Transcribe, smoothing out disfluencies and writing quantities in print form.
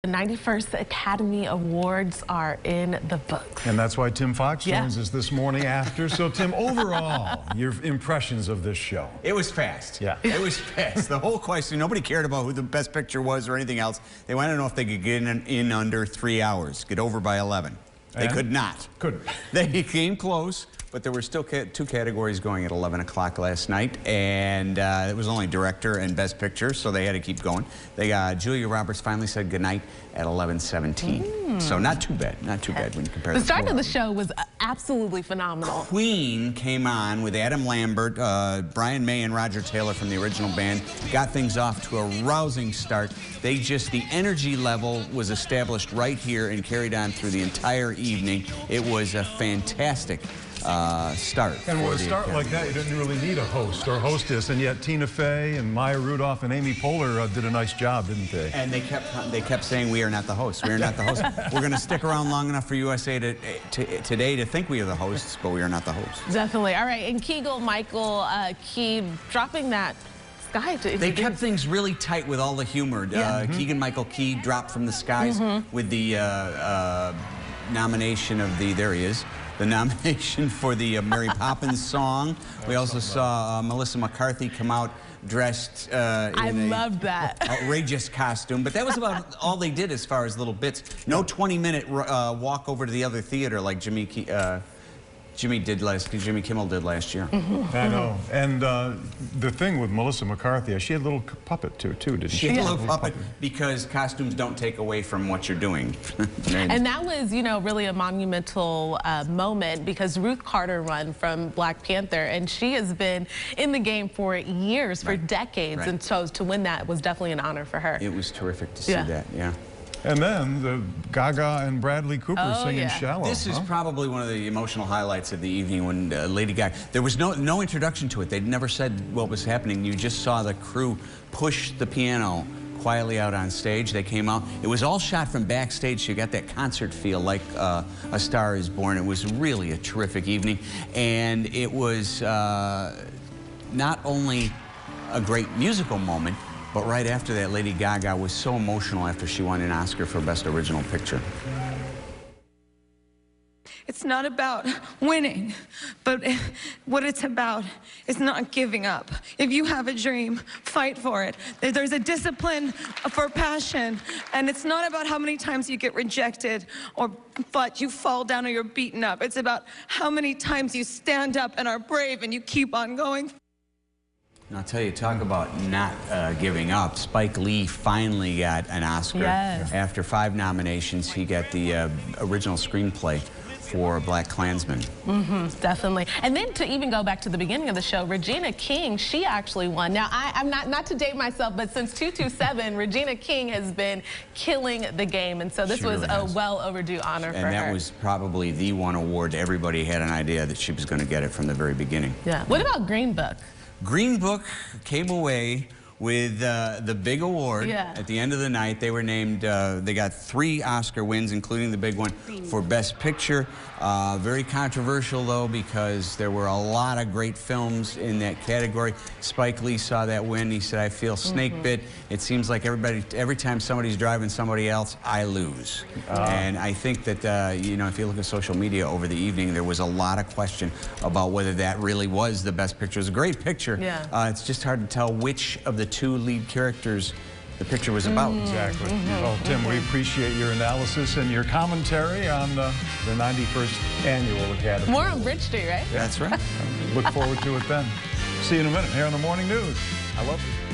The 91st Academy Awards are in the books. And that's why Tim Fox joins us this morning after. So, Tim, overall, your impressions of this show? It was fast. Yeah. It was fast. The whole question, nobody cared about who the best picture was or anything else. They wanted to know if they could get in under 3 hours, get over by 11. They could not. Couldn't. They came close, but there were still two categories going at 11 o'clock last night, and it was only director and best picture, so they had to keep going. They got Julia Roberts finally said goodnight at 11:17. So not too bad, not too bad when you compare the start of the show was absolutely phenomenal. Queen came on with Adam Lambert, Brian May and Roger Taylor from the original band, got things off to a rousing start. The energy level was established right here and carried on through the entire evening. It was a fantastic start. And with a start like that, you didn't really need a host or hostess, and yet Tina Fey and Maya Rudolph and Amy Poehler did a nice job, didn't they? And they kept saying, we are not the hosts. We are not the hosts. We're going to stick around long enough for USA today to think we are the hosts, but we are not the hosts. Definitely. All right, and Keegan-Michael Key dropping that sky. They kept things really tight with all the humor. Keegan-Michael Key dropped from the skies with the nomination of there he is. The nomination for the Mary Poppins song. We also saw Melissa McCarthy come out dressed in loved that outrageous costume, but that was about all they did as far as little bits. No 20-minute walk over to the other theater like Jimmy Kimmel did last year. I know. And the thing with Melissa McCarthy, she had a little puppet too, didn't she? She had a little puppet because costumes don't take away from what you're doing. And that was, you know, really a monumental moment because Ruth Carter won from Black Panther, and she has been in the game for years, for decades, and so to win that was definitely an honor for her. It was terrific to see that, yeah. And then the Gaga and Bradley Cooper singing Shallow. This is probably one of the emotional highlights of the evening when Lady Gaga, there was no introduction to it. They'd never said what was happening. You just saw the crew push the piano quietly out on stage. They came out. It was all shot from backstage. So you got that concert feel like A Star Is Born. It was really a terrific evening. And it was not only a great musical moment, but right after that, Lady Gaga was so emotional after she won an Oscar for Best Original Picture. It's not about winning, but what it's about is not giving up. If you have a dream, fight for it. There's a discipline for passion, and it's not about how many times you get rejected but you fall down or you're beaten up. It's about how many times you stand up and are brave and you keep on going. And I'll tell you, talk about not giving up. Spike Lee finally got an Oscar. After 5 nominations. He got the original screenplay for BlacKkKlansman. Definitely. And then to even go back to the beginning of the show, Regina King, she actually won. Now, I'm not to date myself, but since 227, Regina King has been killing the game. And so this was a well overdue honor for her. And that was probably the one award everybody had an idea that she was going to get it from the very beginning. Yeah. What about Green Book? Green Book came away with the big award at the end of the night. They were named, they got 3 Oscar wins, including the big one for Best Picture. Very controversial, though, because there were a lot of great films in that category. Spike Lee saw that win. He said, I feel snake bit. It seems like every time somebody's driving somebody else, I lose. And I think that, you know, if you look at social media over the evening, there was a lot of question about whether that really was the best picture. It was a great picture. It's just hard to tell which of the 2 lead characters the picture was about. Exactly. Well, Tim, we appreciate your analysis and your commentary on the 91st Annual Academy. More on Bridge Street, right? That's right. Look forward to it then. See you in a minute here on the Morning News. I love you.